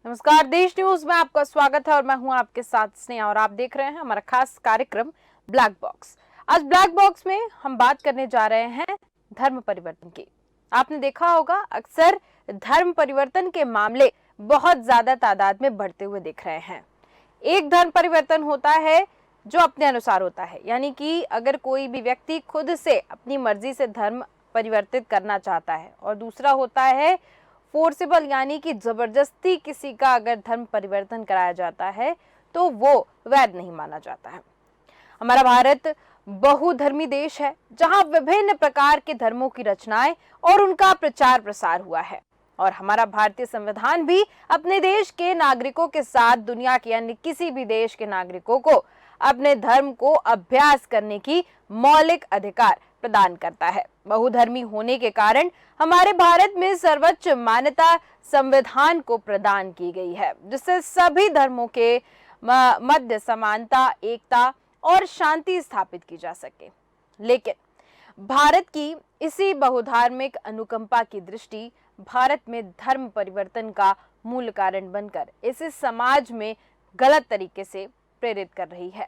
नमस्कार, देश न्यूज में आपका स्वागत है और मैं हूं आपके साथ स्नेहा और आप देख रहे हैं हमारा खास कार्यक्रम ब्लैक बॉक्स। आज ब्लैक बॉक्स में हम बात करने जा रहे हैं धर्म परिवर्तन की। आपने देखा होगा अक्सर धर्म परिवर्तन के मामले बहुत ज्यादा तादाद में बढ़ते हुए दिख रहे हैं। एक धर्म परिवर्तन होता है जो अपने अनुसार होता है, यानी कि अगर कोई भी व्यक्ति खुद से अपनी मर्जी से धर्म परिवर्तित करना चाहता है, और दूसरा होता है फोर्सेबल, यानी कि जबरदस्ती किसी का अगर धर्म परिवर्तन कराया जाता है तो वो वैध नहीं माना जाता है। हमारा भारत बहुधर्मी देश है जहां विभिन्न प्रकार के धर्मों की रचनाएं और उनका प्रचार प्रसार हुआ है, और हमारा भारतीय संविधान भी अपने देश के नागरिकों के साथ दुनिया के अन्य किसी भी देश के नागरिकों को अपने धर्म को अभ्यास करने की मौलिक अधिकार प्रदान करता है। बहुधर्मी होने के कारण हमारे भारत में सर्वोच्च मान्यता संविधान को प्रदान की गई है, जिससे सभी धर्मों के मध्य समानता, एकता और शांति स्थापित की जा सके। लेकिन भारत की इसी बहुधार्मिक अनुकंपा की दृष्टि भारत में धर्म परिवर्तन का मूल कारण बनकर इसे समाज में गलत तरीके से प्रेरित कर रही है।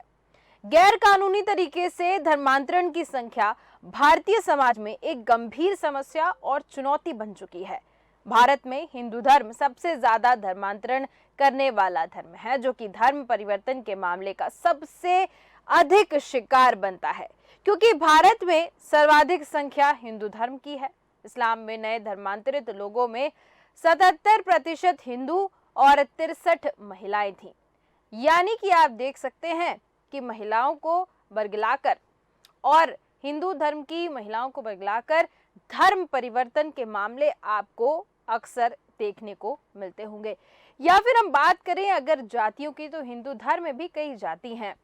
गैर कानूनी तरीके से धर्मांतरण की संख्या भारतीय समाज में एक गंभीर समस्या और चुनौती बन चुकी है। भारत में हिंदू धर्म सबसे ज्यादा धर्मांतरण करने वाला धर्म है, जो कि धर्म परिवर्तन के मामले का सबसे अधिक शिकार बनता है, क्योंकि भारत में सर्वाधिक संख्या हिंदू धर्म की है। इस्लाम में नए धर्मांतरित लोगों में 77% हिंदू और 63 महिलाएं थीं। यानी कि आप देख सकते हैं कि महिलाओं को बरगलाकर और हिंदू धर्म की महिलाओं को बरगलाकर धर्म परिवर्तन के मामले आपको अक्सर देखने को मिलते होंगे। या फिर हम बात करें अगर जातियों की, तो हिंदू धर्म में भी कई जाति हैं,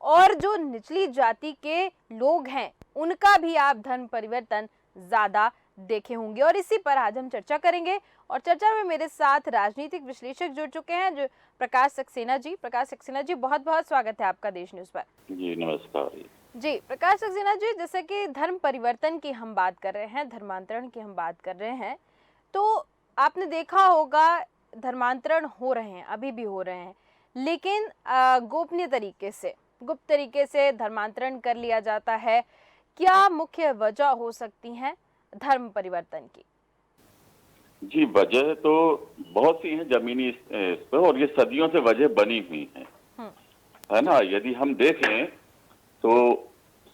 और जो निचली जाति के लोग हैं उनका भी आप धर्म परिवर्तन ज्यादा देखे होंगे। और इसी पर आज हम चर्चा करेंगे, और चर्चा में मेरे साथ राजनीतिक विश्लेषक जुड़ चुके हैं, जो प्रकाश सक्सेना जी। प्रकाश सक्सेना जी, बहुत बहुत स्वागत है आपका देश न्यूज पर। जी नमस्कार जी। प्रकाश सक्सेना जी, जैसे कि धर्म परिवर्तन की हम बात कर रहे हैं, धर्मांतरण की हम बात कर रहे हैं, तो आपने देखा होगा धर्मांतरण हो रहे हैं, अभी भी हो रहे हैं, लेकिन गोपनीय तरीके से, गुप्त तरीके से धर्मांतरण कर लिया जाता है। क्या मुख्य वजह हो सकती है धर्म परिवर्तन की? जी, वजह तो बहुत सी हैं जमीनी इस पर, और ये सदियों से वजह बनी हुई है ना। यदि हम देखें तो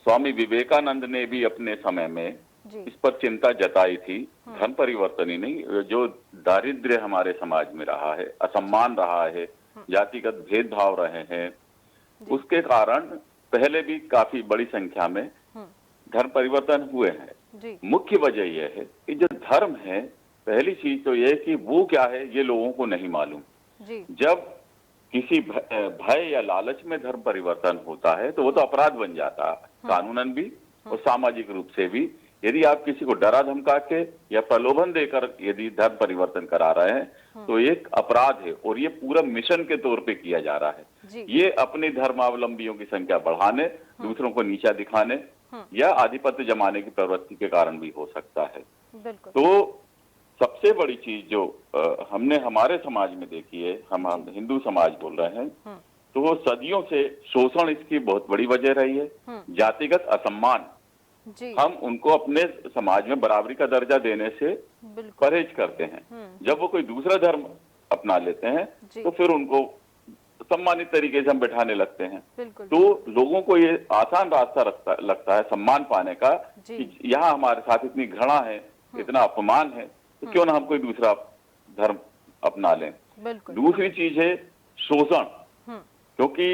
स्वामी विवेकानंद ने भी अपने समय में इस पर चिंता जताई थी। धर्म परिवर्तन ही नहीं, जो दारिद्र्य हमारे समाज में रहा है, असम्मान रहा है, जातिगत भेदभाव रहे हैं, उसके कारण पहले भी काफी बड़ी संख्या में धर्म परिवर्तन हुए हैं। मुख्य वजह यह है कि जो धर्म है, पहली चीज तो यह है कि वो क्या है ये लोगों को नहीं मालूम। जब किसी भय या लालच में धर्म परिवर्तन होता है तो वो तो अपराध बन जाता है, कानूनन भी और सामाजिक रूप से भी। यदि आप किसी को डरा धमका के या प्रलोभन देकर यदि धर्म परिवर्तन करा रहे हैं तो एक अपराध है, और ये पूरा मिशन के तौर पे किया जा रहा है। ये अपने धर्मावलंबियों की संख्या बढ़ाने, दूसरों को नीचा दिखाने या आधिपत्य जमाने की प्रवृत्ति के कारण भी हो सकता है। तो सबसे बड़ी चीज जो हमने हमारे समाज में देखी है, हम हिंदू समाज बोल रहे हैं, तो वो सदियों से शोषण इसकी बहुत बड़ी वजह रही है। जातिगत असम्मान, हम उनको अपने समाज में बराबरी का दर्जा देने से परहेज करते हैं। जब वो कोई दूसरा धर्म अपना लेते हैं तो फिर उनको सम्मानित तरीके से हम बैठाने लगते हैं। तो लोगों को ये आसान रास्ता लगता है सम्मान पाने का कि यहाँ हमारे साथ इतनी घृणा है, इतना अपमान है, तो क्यों ना हम कोई दूसरा धर्म अपना लें। दूसरी चीज है शोषण, क्योंकि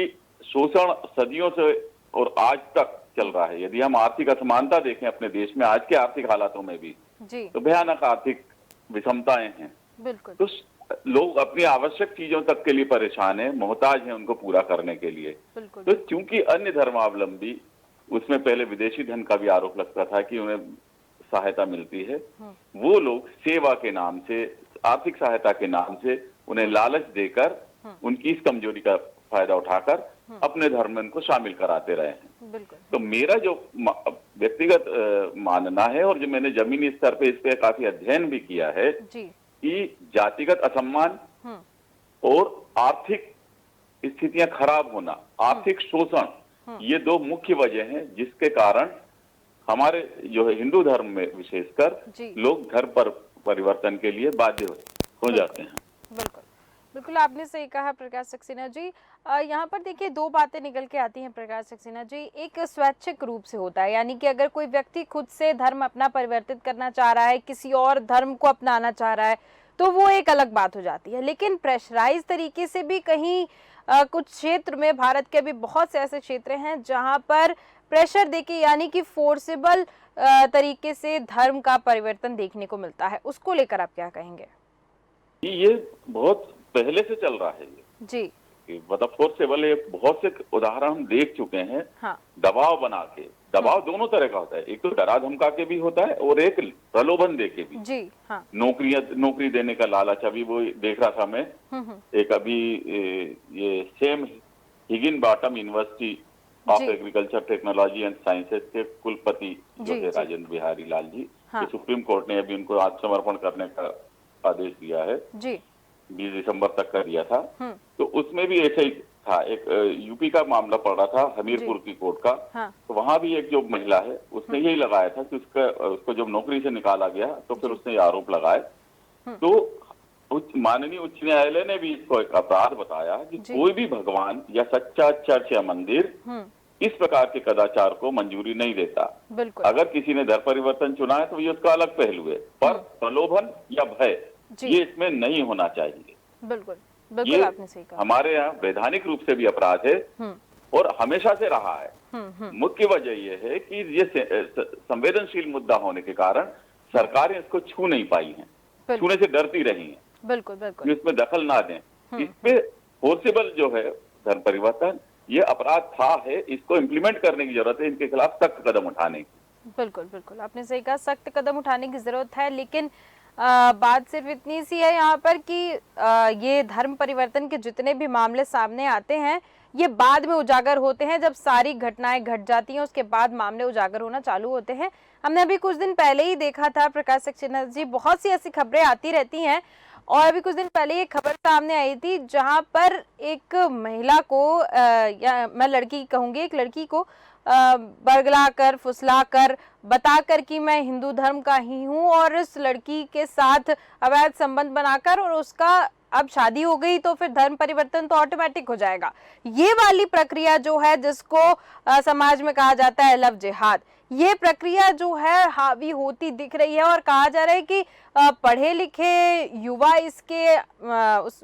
शोषण सदियों से और आज तक चल रहा है। यदि हम आर्थिक असमानता देखें अपने देश में, आज के आर्थिक हालातों में भी तो भयानक आर्थिक विषमताएं हैं। तो लोग अपनी आवश्यक चीजों तक के लिए परेशान हैं, मोहताज हैं उनको पूरा करने के लिए। तो क्योंकि अन्य धर्मावलंबी, उसमें पहले विदेशी धन का भी आरोप लगता था कि उन्हें सहायता मिलती है, वो लोग सेवा के नाम से, आर्थिक सहायता के नाम से उन्हें लालच देकर उनकी इस कमजोरी का फायदा उठाकर अपने धर्म में उनको शामिल कराते रहे हैं। तो मेरा जो व्यक्तिगत मानना है, और जो मैंने जमीनी स्तर पे इस पे काफी अध्ययन भी किया है, कि जातिगत असम्मान और आर्थिक स्थितियां खराब होना, आर्थिक शोषण, ये दो मुख्य वजह हैं जिसके कारण हमारे जो है हिंदू धर्म में विशेषकर लोग धर्म पर परिवर्तन के लिए बाध्य हो जाते हैं। बिल्कुल बिल्कुल, आपने सही कहा प्रकाश सक्सेना जी। यहाँ पर देखिए दो बातें निकल के आती हैं प्रकाश सक्सेना जी। एक स्वैच्छिक रूप से होता है, यानी कि अगर कोई व्यक्ति खुद से धर्म अपना परिवर्तित करना चाह रहा है, किसी और धर्म को अपनाना चाह रहा है, तो वो एक अलग बात हो जाती है। लेकिन प्रेशराइज तरीके से भी कहीं कुछ क्षेत्र में, भारत के भी बहुत से ऐसे क्षेत्र हैं जहाँ पर प्रेशर देके, यानी कि फोर्सेबल तरीके से धर्म का परिवर्तन देखने को मिलता है, उसको लेकर आप क्या कहेंगे? ये बहुत पहले से चल रहा है ये जी, मतलब फोर्सेबल है। बहुत से उदाहरण हम देख चुके हैं। हाँ, दबाव बना के, दबाव दोनों तरह का होता है, एक तो डरा धमका के भी होता है और एक प्रलोभन दे के भी। जी, हाँ, नौकरी देने का लालच। अभी वो देख रहा था मैं, एक अभी ये same Higgin bottom university of agriculture technology and sciences के कुलपति जो है राजेंद्र बिहारी लाल जी, हाँ, सुप्रीम कोर्ट ने अभी उनको आत्मसमर्पण करने का आदेश दिया है जी, 20 दिसंबर तक कर दिया था। तो उसमें भी ऐसे ही था, एक यूपी का मामला पड़ रहा था, हमीरपुर की कोर्ट का। हाँ। तो वहां भी एक जो महिला है उसने यही लगाया था कि उसको जब नौकरी से निकाला गया तो फिर उसने आरोप लगाए। तो माननीय उच्च न्यायालय ने भी इसको एक अपराध बताया कि कोई भी भगवान या सच्चा चर्च या मंदिर इस प्रकार के कदाचार को मंजूरी नहीं देता। अगर किसी ने धर्म परिवर्तन चुना है तो ये उसका अलग पहलू है, पर प्रलोभन या भय ये इसमें नहीं होना चाहिए। बिल्कुल बिल्कुल, आपने सही कहा। हमारे यहाँ वैधानिक रूप से भी अपराध है और हमेशा से रहा है। मुख्य वजह यह है कि ये संवेदनशील मुद्दा होने के कारण सरकारें इसको छू नहीं पाई हैं, छूने से डरती रही हैं। बिल्कुल बिल्कुल, इसमें दखल ना दें। इसपे फोर्सेबल जो है धर्म परिवर्तन, ये अपराध था है, इसको इम्प्लीमेंट करने की जरूरत है, इनके खिलाफ सख्त कदम उठाने की। बिल्कुल बिल्कुल, आपने सही कहा, सख्त कदम उठाने की जरूरत है। लेकिन बात सिर्फ इतनी सी है यहाँ पर कि ये धर्म परिवर्तन के जितने भी मामले सामने आते हैं ये बाद में उजागर होते हैं, जब सारी घटनाएं घट जाती हैं उसके बाद मामले उजागर होना चालू होते हैं। हमने अभी कुछ दिन पहले ही देखा था प्रकाश सक्सेना जी, बहुत सी ऐसी खबरें आती रहती हैं, और अभी कुछ दिन पहले ये खबर सामने आई थी जहां पर एक महिला को या मैं लड़की कहूंगी, एक लड़की को बरगला कर, फुसला कर, बताकर कि मैं हिंदू धर्म का ही हूँ, और इस लड़की के साथ अवैध संबंध बनाकर और उसका अब शादी हो गई तो फिर धर्म परिवर्तन तो ऑटोमेटिक हो जाएगा। ये वाली प्रक्रिया जो है, जिसको समाज में कहा जाता है लव जिहाद, ये प्रक्रिया जो है हावी होती दिख रही है, और कहा जा रहा है कि पढ़े लिखे युवा इसके उस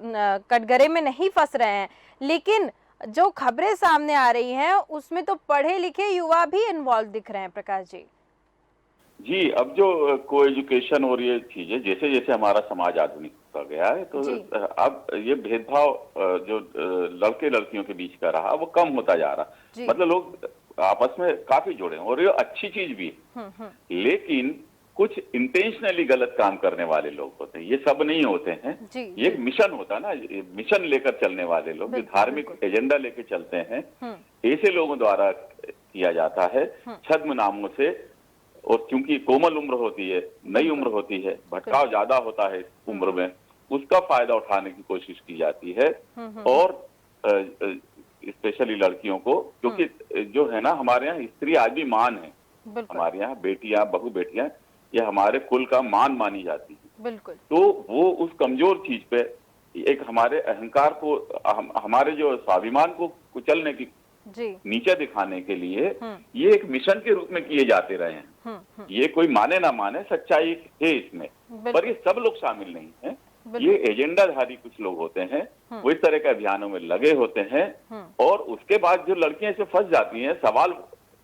कटघरे में नहीं फंस रहे हैं। लेकिन जो खबरें सामने आ रही हैं उसमें तो पढ़े लिखे युवा भी इन्वॉल्व दिख रहे हैं प्रकाश जी। जी, अब जो को एजुकेशन और ये चीजें, जैसे जैसे हमारा समाज आधुनिक हो गया है, तो अब ये भेदभाव जो लड़के लड़कियों के बीच का रहा वो कम होता जा रहा। मतलब लोग आपस में काफी जुड़े हैं और ये अच्छी चीज भी है। लेकिन कुछ इंटेंशनली गलत काम करने वाले लोग होते हैं, ये सब नहीं होते हैं। ये एक मिशन होता है ना, मिशन लेकर चलने वाले लोग जो धार्मिक एजेंडा लेकर चलते हैं, ऐसे लोगों द्वारा किया जाता है छद्म नामों से। और क्योंकि कोमल उम्र होती है, नई उम्र होती है, भटकाव ज्यादा होता है इस उम्र में, उसका फायदा उठाने की कोशिश की जाती है। और स्पेशली लड़कियों को, क्योंकि जो है ना हमारे यहाँ स्त्री आज भी मान है, हमारे यहाँ बेटियां, बहु बेटियां, ये हमारे कुल का मान मानी जाती है। बिल्कुल। तो वो उस कमजोर चीज पे एक हमारे अहंकार को, हमारे जो स्वाभिमान को कुचलने की, नीचे दिखाने के लिए ये एक मिशन के रूप में किए जाते रहे हैं। ये कोई माने ना माने, सच्चाई है इसमें, पर ये सब लोग शामिल नहीं है। ये एजेंडाधारी कुछ लोग होते हैं, वो इस तरह के अभियानों में लगे होते हैं। और उसके बाद जो लड़कियां इसमें फंस जाती हैं, सवाल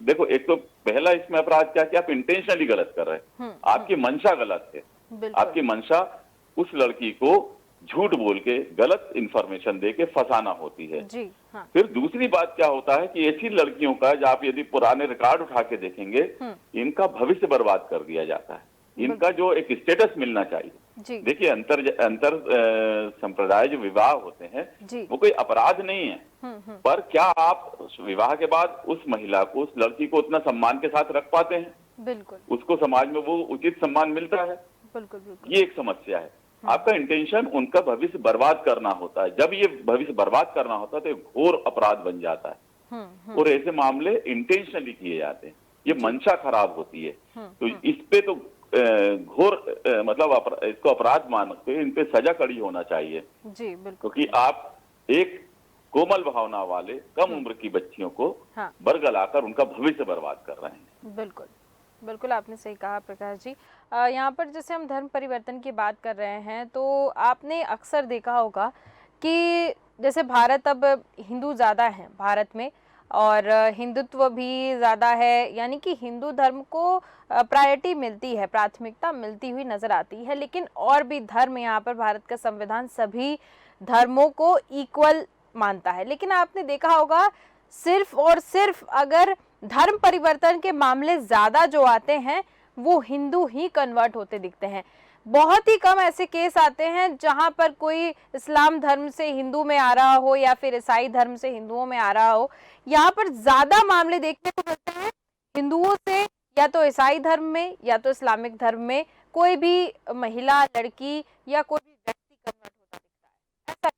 देखो, एक तो पहला इसमें अपराध क्या कि आप इंटेंशनली गलत कर रहे हैं, आपकी मंशा गलत है। आपकी मंशा उस लड़की को झूठ बोल के, गलत इंफॉर्मेशन दे के फंसाना होती है। जी, हाँ। फिर दूसरी बात क्या होता है कि ऐसी लड़कियों का, जब आप यदि पुराने रिकॉर्ड उठा के देखेंगे, इनका भविष्य बर्बाद कर दिया जाता है। इनका जो एक स्टेटस मिलना चाहिए। देखिए, अंतर संप्रदाय जो विवाह होते हैं वो कोई अपराध नहीं है, पर क्या आप विवाह के बाद उस महिला को, उस लड़की को उतना सम्मान के साथ रख पाते हैं? बिल्कुल। उसको समाज में वो उचित सम्मान मिलता है? बिल्कुल बिल्कुल। ये एक समस्या है। आपका इंटेंशन उनका भविष्य बर्बाद करना होता है। जब ये भविष्य बर्बाद करना होता है तो ये घोर अपराध बन जाता है। और ऐसे मामले इंटेंशनली किए जाते हैं, ये मंशा खराब होती है। तो इस पे तो घोर मतलब इसको अपराध मानते, इन पे सजा कड़ी होना चाहिए जी बिल्कुल। क्योंकि आप एक कोमल भावना वाले कम उम्र की बच्चियों को बरगलाकर उनका भविष्य बर्बाद कर रहे हैं। बिल्कुल बिल्कुल, आपने सही कहा प्रकाश जी। यहाँ पर जैसे हम धर्म परिवर्तन की बात कर रहे हैं तो आपने अक्सर देखा होगा कि जैसे भारत अब हिंदू ज़्यादा हैं भारत में और हिंदुत्व भी ज़्यादा है, यानी कि हिंदू धर्म को प्रायोरिटी मिलती है, प्राथमिकता मिलती हुई नज़र आती है। लेकिन और भी धर्म, यहाँ पर भारत का संविधान सभी धर्मों को इक्वल मानता है। लेकिन आपने देखा होगा सिर्फ और सिर्फ अगर धर्म परिवर्तन के मामले ज्यादा जो आते हैं वो हिंदू ही कन्वर्ट होते दिखते हैं। बहुत ही कम ऐसे केस आते हैं जहां पर कोई इस्लाम धर्म से हिंदू में आ रहा हो या फिर ईसाई धर्म से हिंदुओं में आ रहा हो। यहाँ पर ज्यादा मामले देखने को मिलते हैं हिंदुओं से, या तो ईसाई धर्म में या तो इस्लामिक धर्म में कोई भी महिला, लड़की या कोई भी व्यक्ति कन्वर्ट होता दिखता है। ऐसा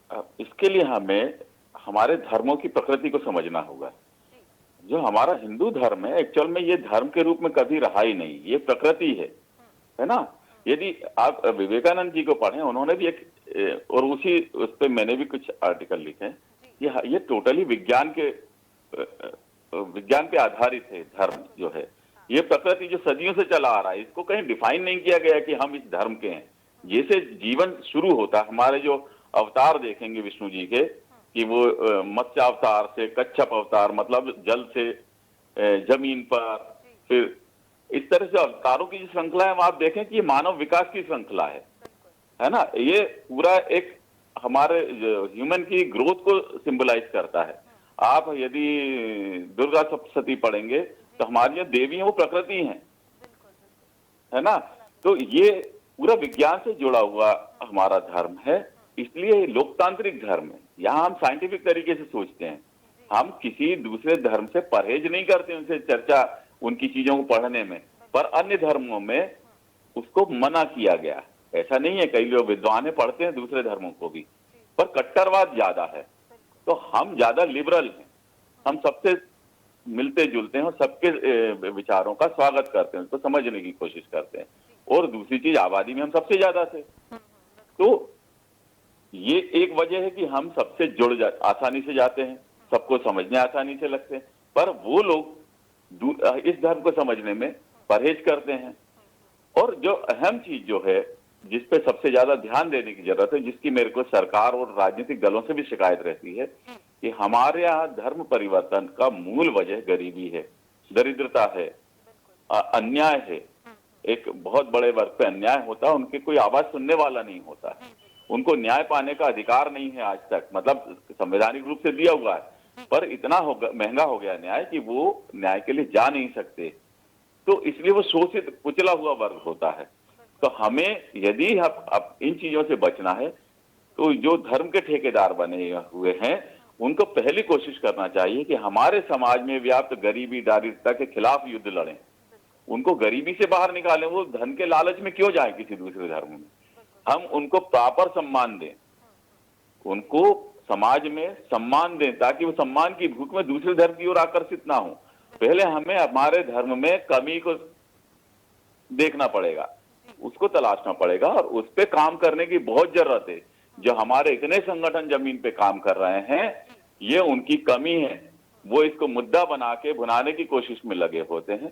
क्यों? इसके लिए हमें हमारे धर्मों की प्रकृति को समझना होगा। जो हमारा हिंदू धर्म है एक्चुअल में ये धर्म के रूप में कभी रहा ही नहीं, ये प्रकृति है ना। यदि आप विवेकानंद जी को पढ़ें, उन्होंने भी एक और उस पे मैंने भी कुछ आर्टिकल लिखे हैं। ये टोटली विज्ञान पे आधारित है धर्म जो है। ये प्रकृति जो सदियों से चला आ रहा है, इसको कहीं डिफाइन नहीं किया गया कि हम इस धर्म के हैं। जैसे जीवन शुरू होता है, हमारे जो अवतार देखेंगे विष्णु जी के कि वो मत्स्य अवतार से कच्छप अवतार, मतलब जल से जमीन पर, फिर इस तरह से अवतारों की जो श्रृंखला है आप देखें कि ये मानव विकास की श्रृंखला है ना। ये पूरा एक हमारे ह्यूमन की ग्रोथ को सिंबलाइज करता है। आप यदि दुर्गा सप्तशती पढ़ेंगे तो हमारी जो देवी है वो प्रकृति है ना। तो ये पूरा विज्ञान से जुड़ा हुआ हमारा धर्म है, इसलिए लोकतांत्रिक धर्म है। यहाँ हम साइंटिफिक तरीके से सोचते हैं, हम किसी दूसरे धर्म से परहेज नहीं करते उनसे चर्चा, उनकी चीजों को पढ़ने में। पर अन्य धर्मों में उसको मना किया गया। ऐसा नहीं है, कई लोग विद्वान पढ़ते हैं दूसरे धर्मों को भी, पर कट्टरवाद ज्यादा है। तो हम ज्यादा लिबरल हैं, हम सबसे मिलते जुलते हैं और सबके विचारों का स्वागत करते हैं, उसको समझने की कोशिश करते हैं। और दूसरी चीज, आबादी में हम सबसे ज्यादा थे, तो ये एक वजह है कि हम सबसे आसानी से जाते हैं, सबको समझने आसानी से लगते हैं। पर वो लोग इस धर्म को समझने में परहेज करते हैं। और जो अहम चीज जो है, जिस पे सबसे ज्यादा ध्यान देने की जरूरत है, जिसकी मेरे को सरकार और राजनीतिक दलों से भी शिकायत रहती है, कि हमारे यहाँ धर्म परिवर्तन का मूल वजह गरीबी है, दरिद्रता है, अन्याय है। एक बहुत बड़े वर्ग पे अन्याय होता है, उनके कोई आवाज सुनने वाला नहीं होता है, उनको न्याय पाने का अधिकार नहीं है आज तक, मतलब संवैधानिक रूप से दिया हुआ है, पर इतना महंगा हो गया न्याय कि वो न्याय के लिए जा नहीं सकते। तो इसलिए वो शोषित कुचला हुआ वर्ग होता है। तो हमें यदि अब इन चीजों से बचना है तो जो धर्म के ठेकेदार बने हुए हैं उनको पहली कोशिश करना चाहिए कि हमारे समाज में व्याप्त गरीबी, दारिद्रता के खिलाफ युद्ध लड़ें, उनको गरीबी से बाहर निकालें। वो धन के लालच में क्यों जाए किसी दूसरे धर्म में। हम उनको प्रॉपर सम्मान दें, उनको समाज में सम्मान दें, ताकि वो सम्मान की भूख में दूसरे धर्म की ओर आकर्षित ना हो। पहले हमें हमारे धर्म में कमी को देखना पड़ेगा, उसको तलाशना पड़ेगा और उस पे काम करने की बहुत जरूरत है। जो हमारे इतने संगठन जमीन पे काम कर रहे हैं, ये उनकी कमी है, वो इसको मुद्दा बना के भुनाने की कोशिश में लगे होते हैं।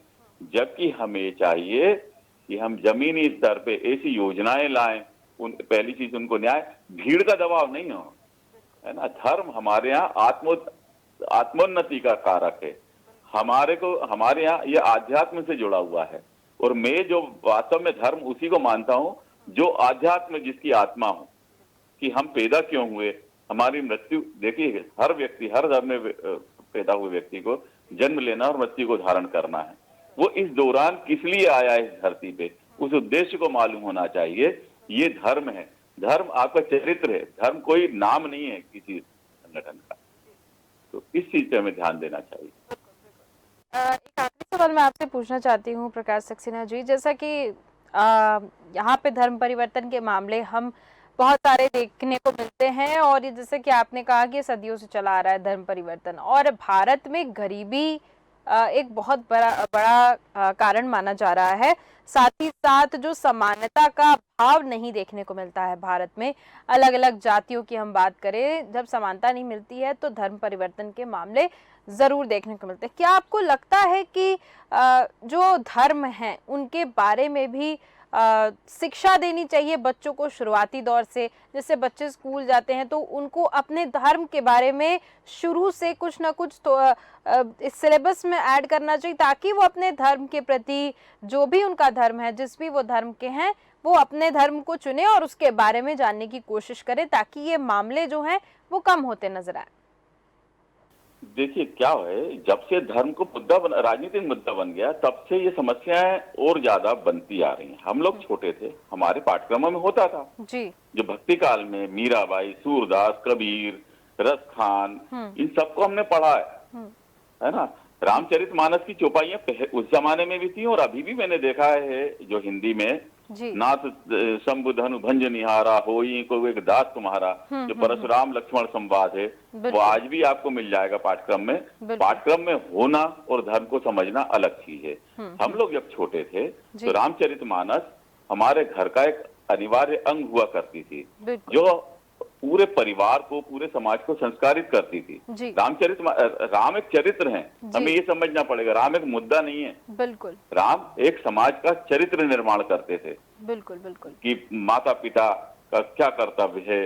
जबकि हमें चाहिए कि हम जमीनी स्तर पे ऐसी योजनाएं लाएं, पहली चीज उनको न्याय, भीड़ का दबाव नहीं हो, है ना। धर्म हमारे यहाँ आत्मोन्नति का कारक है। हमारे यहाँ ये आध्यात्म से जुड़ा हुआ है। और मैं जो वास्तव में धर्म उसी को मानता हूँ जो आध्यात्म, जिसकी आत्मा हो, कि हम पैदा क्यों हुए, हमारी मृत्यु। देखिए, हर व्यक्ति, हर धर्म में पैदा हुए व्यक्ति को जन्म लेना और मृत्यु को धारण करना है। वो इस दौरान किस लिए आया है इस धरती पे, उस उद्देश्य को मालूम होना चाहिए। ये धर्म है, धर्म आपका चरित्र है, धर्म कोई नाम नहीं है किसी संगठन का। तो इस चीज पे हमें ध्यान देना चाहिए। एक आखिरी सवाल मैं आपसे पूछना चाहती हूँ प्रकाश सक्सेना जी, जैसा कि यहाँ पे धर्म परिवर्तन के मामले हम बहुत सारे देखने को मिलते हैं और ये जैसे कि आपने कहा कि सदियों से चला आ रहा है धर्म परिवर्तन, और भारत में गरीबी एक बहुत बड़ा कारण माना जा रहा है। साथ ही साथ जो समानता का भाव नहीं देखने को मिलता है भारत में, अलग अलग जातियों की हम बात करें, जब समानता नहीं मिलती है तो धर्म परिवर्तन के मामले जरूर देखने को मिलते हैं। क्या आपको लगता है कि जो धर्म हैं उनके बारे में भी शिक्षा देनी चाहिए बच्चों को शुरुआती दौर से? जैसे बच्चे स्कूल जाते हैं तो उनको अपने धर्म के बारे में शुरू से कुछ ना कुछ तो इस सिलेबस में ऐड करना चाहिए, ताकि वो अपने धर्म के प्रति, जो भी उनका धर्म है, जिस भी वो धर्म के हैं, वो अपने धर्म को चुने और उसके बारे में जानने की कोशिश करें, ताकि ये मामले जो हैं वो कम होते नजर आए। देखिए क्या है, जब से धर्म को राजनीतिक मुद्दा बन गया, तब से ये समस्याएं और ज्यादा बनती आ रही हैं। हम लोग छोटे थे, हमारे पाठ्यक्रमों में होता था जी, जो भक्ति काल में मीराबाई, सूरदास, कबीर, रस खान, इन सबको हमने पढ़ा है ना। रामचरितमानस की चौपाइयां उस जमाने में भी थी और अभी भी मैंने देखा है, जो हिंदी में नाथ शंभु धनु भंज निहारा होई को एक दास तुम्हारा, जो परशुराम लक्ष्मण संवाद है, वो आज भी आपको मिल जाएगा पाठ्यक्रम में। पाठ्यक्रम में होना और धर्म को समझना अलग चीज है। हम लोग जब छोटे थे तो रामचरितमानस हमारे घर का एक अनिवार्य अंग हुआ करती थी, जो पूरे परिवार को, पूरे समाज को संस्कारित करती थी। राम एक चरित्र है, हमें ये समझना पड़ेगा, राम एक मुद्दा नहीं है। बिल्कुल, राम एक समाज का चरित्र निर्माण करते थे। बिल्कुल बिल्कुल, कि माता पिता का क्या कर्तव्य है।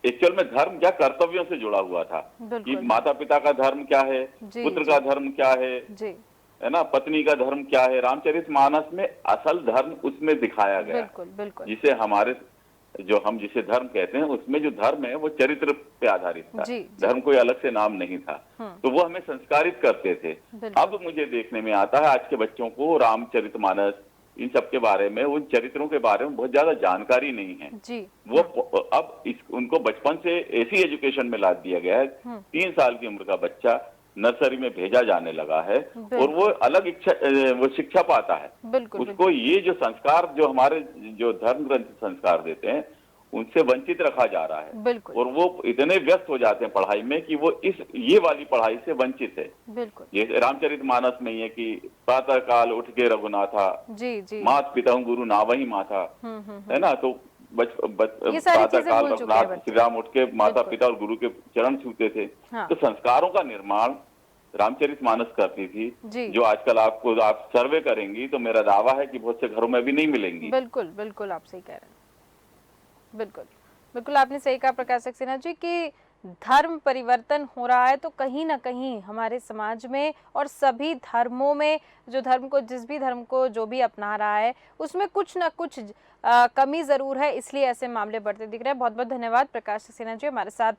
एक्चुअल में धर्म क्या कर्तव्यों से जुड़ा हुआ था, कि माता पिता का धर्म क्या है, पुत्र का धर्म क्या है ना, पत्नी का धर्म क्या है। रामचरितमानस में असल धर्म उसमें दिखाया गया। बिल्कुल बिल्कुल, जिसे हमारे हम जिसे धर्म कहते हैं, उसमें जो धर्म है वो चरित्र पे आधारित था। धर्म कोई अलग से नाम नहीं था। तो वो हमें संस्कारित करते थे। अब मुझे देखने में आता है आज के बच्चों को रामचरितमानस, इन सब के बारे में, उन चरित्रों के बारे में बहुत ज्यादा जानकारी नहीं है जी। वो अब उनको बचपन से ऐसी एजुकेशन में ला दिया गया है, 3 साल की उम्र का बच्चा नर्सरी में भेजा जाने लगा है और वो अलग वो शिक्षा पाता है। उसको ये जो संस्कार, जो हमारे जो धर्म ग्रंथ संस्कार देते हैं, उनसे वंचित रखा जा रहा है। और वो इतने व्यस्त हो जाते हैं पढ़ाई में कि वो ये वाली पढ़ाई से वंचित है। ये रामचरितमानस में है कि प्रातः काल उठ के रघुनाथा, मात पिता गुरु नावही माथा, है ना। तो प्रातः काल रघुनाथ श्री राम उठ के माता पिता और गुरु के चरण छूते थे। तो संस्कारों का निर्माण रामचरितमानस करती थी, जो आजकल आप सर्वे करेंगी तो मेरा दावा है कि बहुत से घरों में भी नहीं मिलेंगी। बिल्कुल बिल्कुल, आप सही कह रहे हैं। बिल्कुल बिल्कुल, आपने सही कहा प्रकाश सक्सेना जी कि धर्म परिवर्तन हो रहा है तो कहीं ना कहीं हमारे समाज में और सभी धर्मों में, जो धर्म को, जिस भी धर्म को जो भी अपना रहा है, उसमें कुछ ना कुछ कमी जरूर है, इसलिए ऐसे मामले बढ़ते दिख रहे हैं। बहुत बहुत धन्यवाद प्रकाश सक्सेना जी हमारे साथ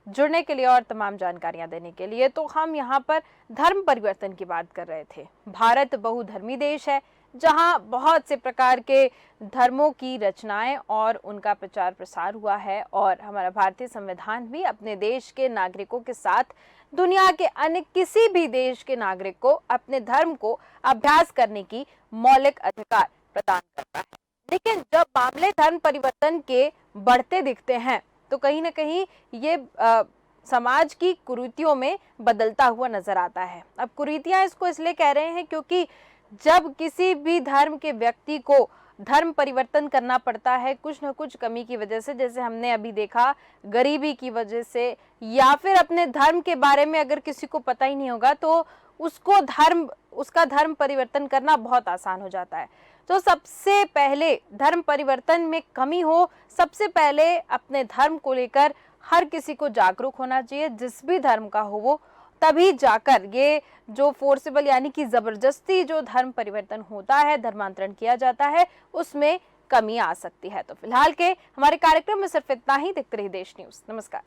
जुड़ने के लिए और तमाम जानकारियां देने के लिए। तो हम यहाँ पर धर्म परिवर्तन की बात कर रहे थे। भारत बहुधर्मी देश है, जहां बहुत से प्रकार के धर्मों की रचनाएं और उनका प्रचार प्रसार हुआ है, और हमारा भारतीय संविधान भी अपने देश के नागरिकों के साथ दुनिया के अन्य किसी भी देश के नागरिक को अपने धर्म को अभ्यास करने की मौलिक अधिकार प्रदान करता है। लेकिन जब मामले धर्म परिवर्तन के बढ़ते दिखते हैं तो कहीं ना कहीं ये समाज की कुरीतियों में बदलता हुआ नजर आता है। अब कुरीतियां इसको इसलिए कह रहे हैं क्योंकि जब किसी भी धर्म के व्यक्ति को धर्म परिवर्तन करना पड़ता है कुछ न कुछ कमी की वजह से, जैसे हमने अभी देखा गरीबी की वजह से, या फिर अपने धर्म के बारे में अगर किसी को पता ही नहीं होगा तो उसका धर्म परिवर्तन करना बहुत आसान हो जाता है। तो सबसे पहले धर्म परिवर्तन में कमी हो, सबसे पहले अपने धर्म को लेकर हर किसी को जागरूक होना चाहिए, जिस भी धर्म का हो वो, तभी जाकर ये जो फोर्सेबल यानी कि जबरदस्ती जो धर्म परिवर्तन होता है, धर्मांतरण किया जाता है, उसमें कमी आ सकती है। तो फिलहाल के हमारे कार्यक्रम में सिर्फ इतना ही। देखते रहिए देश न्यूज। नमस्कार।